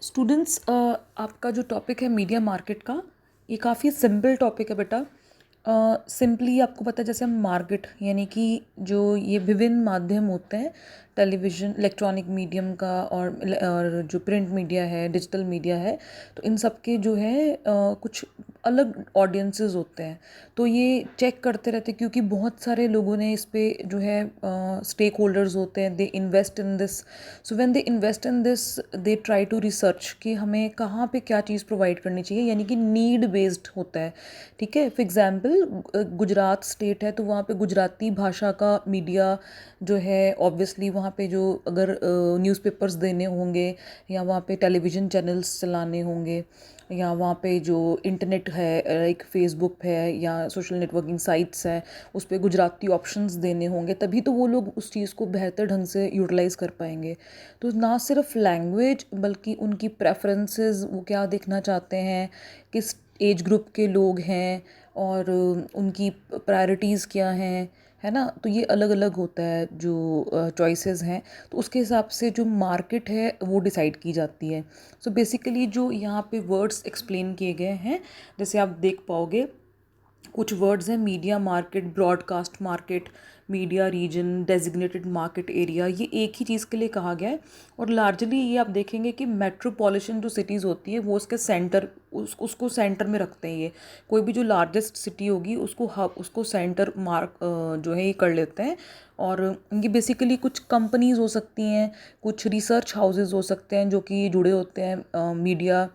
Students, आपका जो topic है मीडिया मार्केट का, ये काफ़ी सिंपल टॉपिक है बेटा। सिंपली आपको पता है, जैसे हम मार्केट यानी कि जो ये विभिन्न माध्यम होते हैं, टेलीविज़न, इलेक्ट्रॉनिक मीडियम का और जो प्रिंट मीडिया है, डिजिटल मीडिया है, तो इन सब के जो है कुछ अलग ऑडियंसेस होते हैं। तो ये चेक करते रहते हैं क्योंकि बहुत सारे लोगों ने इस पे जो है स्टेक होल्डर्स होते हैं, they invest in this. So when they invest in this, they try to research कि हमें कहाँ पे क्या चीज़ प्रोवाइड करनी चाहिए, यानी कि नीड बेस्ड होता है। ठीक है, फॉर एग्जांपल गुजरात स्टेट है तो वहाँ पे गुजराती भाषा का मीडिया जो है, ऑब्वियसली वहाँ पे जो अगर न्यूज़पेपर्स देने होंगे या वहाँ पे टेलीविज़न चैनल्स चलाने होंगे या वहाँ पे जो इंटरनेट है, लाइक फेसबुक है या सोशल नेटवर्किंग साइट्स हैं, उस पर गुजराती ऑप्शंस देने होंगे, तभी तो वो लोग उस चीज़ को बेहतर ढंग से यूटिलाइज़ कर पाएंगे। तो ना सिर्फ लैंग्वेज बल्कि उनकी प्रेफरेंसेस, वो क्या देखना चाहते हैं, किस एज ग्रुप के लोग हैं और उनकी प्रायोरिटीज़ क्या हैं, है ना। तो ये अलग अलग होता है जो चॉइसेस हैं, तो उसके हिसाब से जो मार्केट है वो डिसाइड की जाती है। सो बेसिकली जो यहाँ पे वर्ड्स एक्सप्लेन किए गए हैं, जैसे आप देख पाओगे, कुछ वर्ड्स हैं: media market, broadcast market, media region, designated market area. ये एक ही चीज़ के लिए कहा गया है। और लार्जली ये आप देखेंगे कि मेट्रोपॉलिटन जो सिटीज़ होती है वो उसके सेंटर, उसको सेंटर में रखते हैं। ये कोई भी जो लार्जेस्ट सिटी होगी उसको हब, उसको सेंटर मार्क जो है ये कर लेते हैं। और ये बेसिकली कुछ कंपनीज हो सकती हैं, कुछ रिसर्च हाउसेज हो सकते हैं जो कि जुड़े होते हैं मीडिया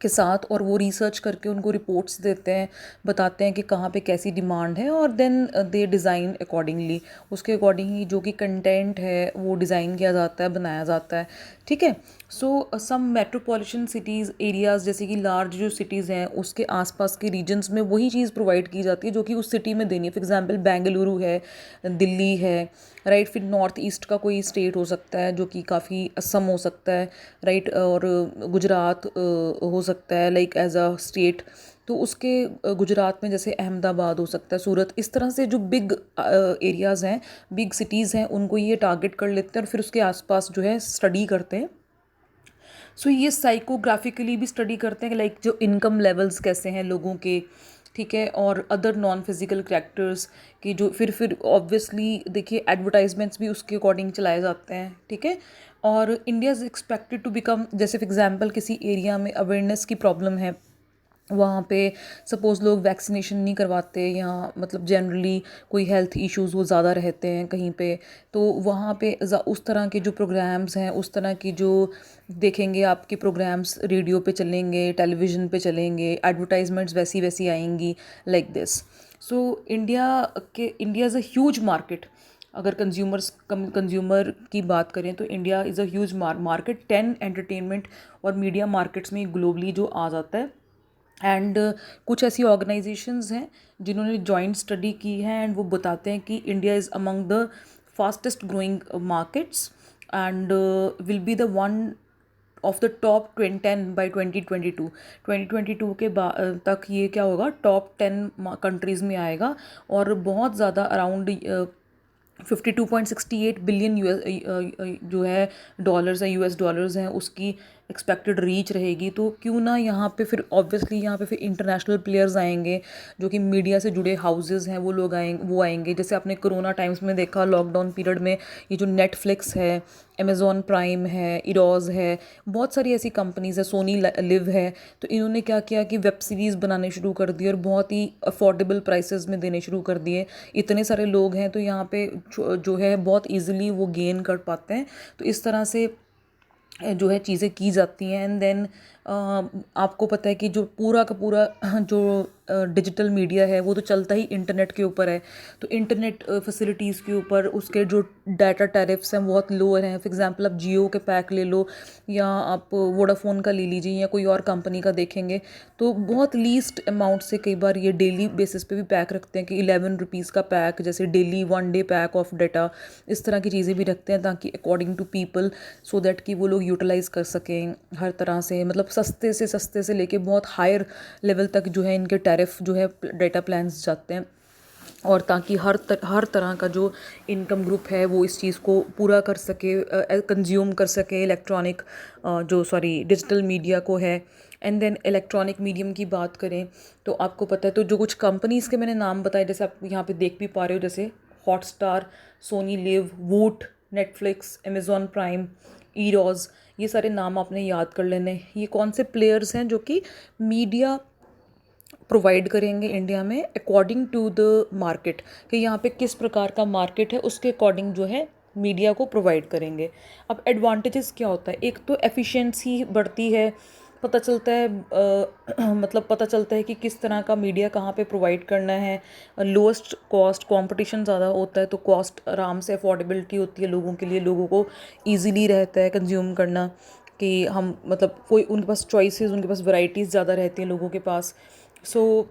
के साथ, और वो रिसर्च करके उनको रिपोर्ट्स देते हैं, बताते हैं कि कहाँ पे कैसी डिमांड है, और देन दे डिज़ाइन अकॉर्डिंगली। उसके अकॉर्डिंग ही जो कि कंटेंट है वो डिज़ाइन किया जाता है, बनाया जाता है। ठीक है। सो सम मेट्रोपॉलिटन सिटीज़ एरियाज़, जैसे कि लार्ज जो सिटीज़ हैं उसके आसपास के रीजन्स में वही चीज़ प्रोवाइड की जाती है जो कि उस सिटी में देनी है। फॉर एग्जांपल बेंगलुरु है, दिल्ली है, राइट। फिर नॉर्थ ईस्ट का कोई स्टेट हो सकता है जो कि काफ़ी असम हो सकता है, राइट। और गुजरात हो सकता है, लाइक एज अ स्टेट। तो उसके गुजरात में जैसे अहमदाबाद हो सकता है, सूरत, इस तरह से जो बिग एरियाज़ हैं, बिग सिटीज़ हैं, उनको ये टारगेट कर लेते हैं और फिर उसके आसपास जो है स्टडी करते हैं। सो ये साइकोग्राफिकली भी स्टडी करते हैं कि लाइक जो इनकम लेवल्स कैसे हैं लोगों के, ठीक है, और अदर नॉन फिजिकल कैरेक्टर्स की जो फिर ऑब्वियसली देखिए एडवर्टाइजमेंट्स भी उसके अकॉर्डिंग चलाए जाते हैं। ठीक है। और India is expected to become, जैसे फॉर एग्जांपल किसी एरिया में अवेयरनेस की प्रॉब्लम है, वहाँ पे सपोज़ लोग वैक्सीनेशन नहीं करवाते, या मतलब जनरली कोई हेल्थ इश्यूज़ वो ज़्यादा रहते हैं कहीं पे, तो वहाँ पे उस तरह के जो प्रोग्राम्स हैं, उस तरह की जो देखेंगे आपके प्रोग्राम्स, रेडियो पे चलेंगे, टेलीविज़न पे चलेंगे, एडवर्टाइजमेंट्स वैसी वैसी आएंगी, like this. So India is a huge market. अगर कंज्यूमर की बात करें तो India is a huge market. 10 entertainment और मीडिया मार्केट्स में ग्लोबली जो आ जाता है। एंड कुछ ऐसी ऑर्गेनाइजेशंस हैं जिन्होंने जॉइंट स्टडी की है, एंड वो बताते हैं कि India is among the fastest growing markets and will be the one of the top 10 by 2022। 2022 के तक ये क्या होगा, टॉप 10 कंट्रीज़ में आएगा। और बहुत ज़्यादा अराउंड 52.68 बिलियन जो है डॉलर्स हैं, यूएस डॉलर्स हैं, उसकी एक्सपेक्टेड रीच रहेगी। तो क्यों ना यहाँ पे फिर ऑब्वियसली यहाँ पे फिर इंटरनेशनल प्लेयर्स आएंगे, जो कि मीडिया से जुड़े हाउसेस हैं, वो लोग आएंगे। जैसे आपने कोरोना टाइम्स में देखा, लॉकडाउन पीरियड में, ये जो नेटफ्लिक्स है, अमेज़ॉन प्राइम है, इरोज है, बहुत सारी ऐसी कंपनीज है, सोनी लिव है, तो इन्होंने क्या किया कि वेब सीरीज़ बनाने शुरू कर दिए और बहुत ही अफोर्डेबल प्राइसेस में देने शुरू कर दिए। इतने सारे लोग हैं तो यहाँ पे जो है बहुत इजीली वो गेन कर पाते हैं। तो इस तरह से जो है चीज़ें की जाती हैं। एंड देन आपको पता है कि जो पूरा का पूरा जो डिजिटल मीडिया है वो तो चलता ही इंटरनेट के ऊपर है। तो इंटरनेट फैसिलिटीज़ के ऊपर उसके जो डाटा टैरिफ्स हैं बहुत लोअर हैं। फॉर एग्जांपल आप जियो के पैक ले लो, या आप वोडाफोन का ले लीजिए, या कोई और कंपनी का देखेंगे तो बहुत लीस्ट अमाउंट से कई बार ये डेली बेसिस पे भी पैक रखते हैं कि 11 रुपीज़ का पैक, जैसे daily 1 day pack of data, इस तरह की चीज़ें भी रखते हैं ताकि according to people, so that कि वो लोग यूटिलाइज़ कर सकें हर तरह से। मतलब सस्ते से लेके बहुत हायर लेवल तक जो है इनके टैरिफ जो है डाटा प्लान्स जाते हैं। और ताकि हर तरह का जो इनकम ग्रुप है वो इस चीज़ को पूरा कर सके, कंज्यूम कर सके इलेक्ट्रॉनिक जो सॉरी डिजिटल मीडिया को है। एंड देन इलेक्ट्रॉनिक मीडियम की बात करें तो आपको पता है, तो जो कुछ कंपनीज़ के मैंने नाम बताए, जैसे आप यहाँ पे देख भी पा रहे हो, जैसे हॉटस्टार, सोनी लिव, वूट, नेटफ्लिक्स, अमेज़ॉन प्राइम, ईरोज़, ये सारे नाम आपने याद कर लेने। ये कौन से प्लेयर्स हैं जो कि मीडिया प्रोवाइड करेंगे इंडिया में अकॉर्डिंग टू द मार्केट, कि यहाँ पे किस प्रकार का मार्केट है उसके अकॉर्डिंग जो है मीडिया को प्रोवाइड करेंगे। अब एडवांटेजेस क्या होता है, एक तो एफिशिएंसी बढ़ती है, पता चलता है मतलब पता चलता है कि किस तरह का मीडिया कहाँ पे प्रोवाइड करना है। लोएस्ट कॉस्ट, कंपटीशन ज़्यादा होता है तो कॉस्ट आराम से अफोर्डेबिलिटी होती है लोगों के लिए, लोगों को ईजीली रहता है कंज्यूम करना, कि हम मतलब कोई उनके पास चॉइसेस, उनके पास वैराइटीज़ ज़्यादा रहती हैं लोगों के पास। So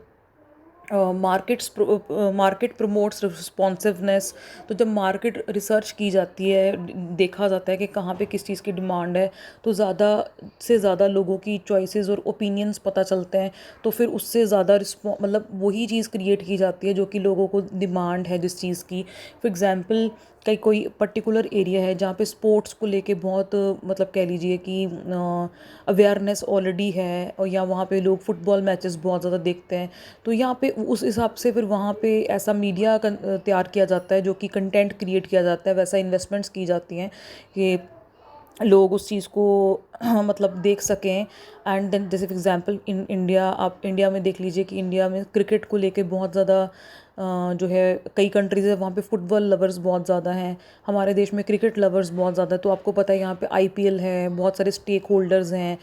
market promotes responsiveness. तो जब मार्केट रिसर्च की जाती है, देखा जाता है कि कहाँ पे किस चीज़ की डिमांड है, तो ज़्यादा से ज़्यादा लोगों की चॉइसेस और ओपिनियंस पता चलते हैं, तो फिर उससे ज़्यादा मतलब वही चीज़ क्रिएट की जाती है जो कि लोगों को डिमांड है जिस चीज़ की। फॉर एग्ज़ाम्पल कहीं कोई पर्टिकुलर एरिया है जहाँ पे स्पोर्ट्स को लेके बहुत मतलब कह लीजिए कि अवेयरनेस ऑलरेडी है, और या वहाँ पे लोग फुटबॉल मैचेस बहुत ज़्यादा देखते हैं, तो यहाँ पे उस हिसाब से फिर वहाँ पे ऐसा मीडिया तैयार किया जाता है, जो कि कंटेंट क्रिएट किया जाता है, वैसा इन्वेस्टमेंट्स की जाती हैं कि लोग उस चीज़ को मतलब देख सकें। एंड देन जैसे फॉर एग्जांपल इन इंडिया, आप इंडिया में देख लीजिए कि इंडिया में क्रिकेट को लेके बहुत ज़्यादा जो है कई कंट्रीज़ है वहाँ पे फुटबॉल लवर्स बहुत ज़्यादा हैं, हमारे देश में क्रिकेट लवर्स बहुत ज़्यादा है। तो आपको पता है यहाँ पे आईपीएल है, बहुत सारे स्टेक होल्डर्स हैं,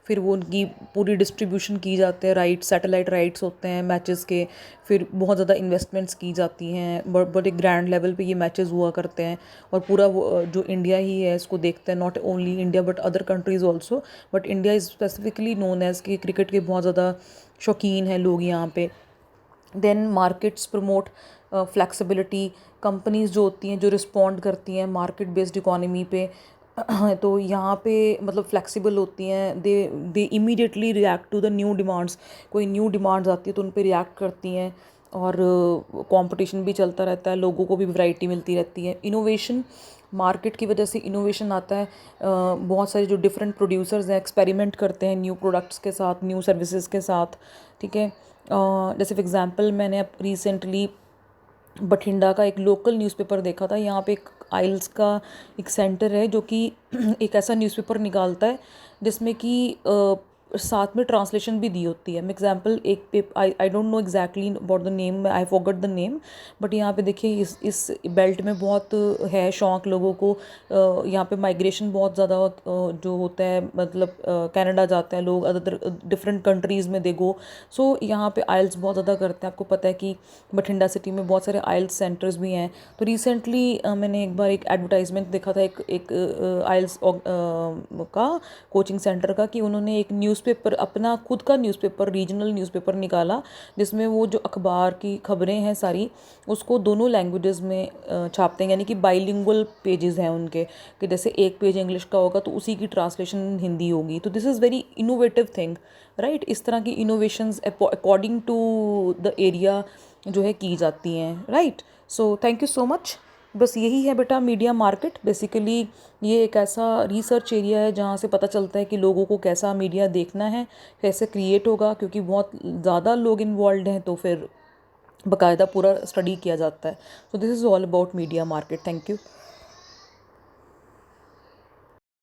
फिर वो उनकी पूरी डिस्ट्रीब्यूशन की जाते हैं, राइट्स, सैटेलाइट राइट्स होते हैं मैचेस के, फिर बहुत ज़्यादा इन्वेस्टमेंट्स की जाती हैं, बड़े ग्रैंड लेवल पे ये मैचेस हुआ करते हैं, और पूरा वो जो इंडिया ही है इसको देखते हैं, not only India but other countries also, but India is specifically known as कि क्रिकेट के बहुत ज़्यादा शौकीन हैं लोग यहाँ पे। Then markets promote flexibility, companies जो होती हैं जो रिस्पॉन्ड करती हैं मार्केट बेस्ड इकोनॉमी पे, तो यहाँ पे मतलब फ्लेक्सिबल होती हैं, they immediately react to the new demands. कोई न्यू डिमांड्स आती है तो उन पे रिएक्ट करती हैं, और कंपटीशन भी चलता रहता है, लोगों को भी वैरायटी मिलती रहती है। इनोवेशन, मार्केट की वजह से इनोवेशन आता है, बहुत सारे जो डिफरेंट प्रोड्यूसर्स हैं एक्सपेरिमेंट करते हैं न्यू प्रोडक्ट्स के साथ, न्यू सर्विसेज के साथ, ठीक है। जैसे फॉर एग्जांपल मैंने अब रिसेंटली बठिंडा का एक लोकल न्यूज़पेपर देखा था। यहाँ पे एक आइल्स का एक सेंटर है जो कि एक ऐसा न्यूज़पेपर निकालता है जिसमें कि साथ में ट्रांसलेशन भी दी होती है। एग्जांपल एक पेप I don't know exactly about the name, I forgot the name, but यहाँ पे देखिए इस बेल्ट में बहुत है शौक लोगों को, यहाँ पे माइग्रेशन बहुत ज़्यादा जो होता है, मतलब कनाडा जाते हैं लोग, अदर डिफरेंट कंट्रीज़ में दे गो। सो यहाँ पे आइल्स बहुत ज़्यादा करते हैं। आपको पता है कि बठिंडा सिटी में बहुत सारे आइल्स सेंटर्स भी हैं। तो रिसेंटली मैंने एक बार एक एडवर्टाइजमेंट देखा था एक आइल्स का कोचिंग सेंटर का, कि उन्होंने एक न्यूज़पेपर, अपना खुद का न्यूज़पेपर, रीजनल न्यूज़पेपर निकाला, जिसमें वो जो अखबार की खबरें हैं सारी उसको दोनों लैंग्वेजेस में छापते हैं, यानी कि बाइलिंगुअल पेजेस हैं उनके, कि जैसे एक पेज इंग्लिश का होगा तो उसी की ट्रांसलेशन हिंदी होगी। तो this is very innovative thing, right. इस तरह की innovations according to the area जो है की जाती हैं, right. So thank you so much. बस यही है बेटा मीडिया मार्केट। बेसिकली ये एक ऐसा रिसर्च एरिया है जहाँ से पता चलता है कि लोगों को कैसा मीडिया देखना है, कैसे क्रिएट होगा, क्योंकि बहुत ज़्यादा लोग इन्वॉल्व हैं तो फिर बाकायदा पूरा स्टडी किया जाता है। So this is all about media market. Thank you.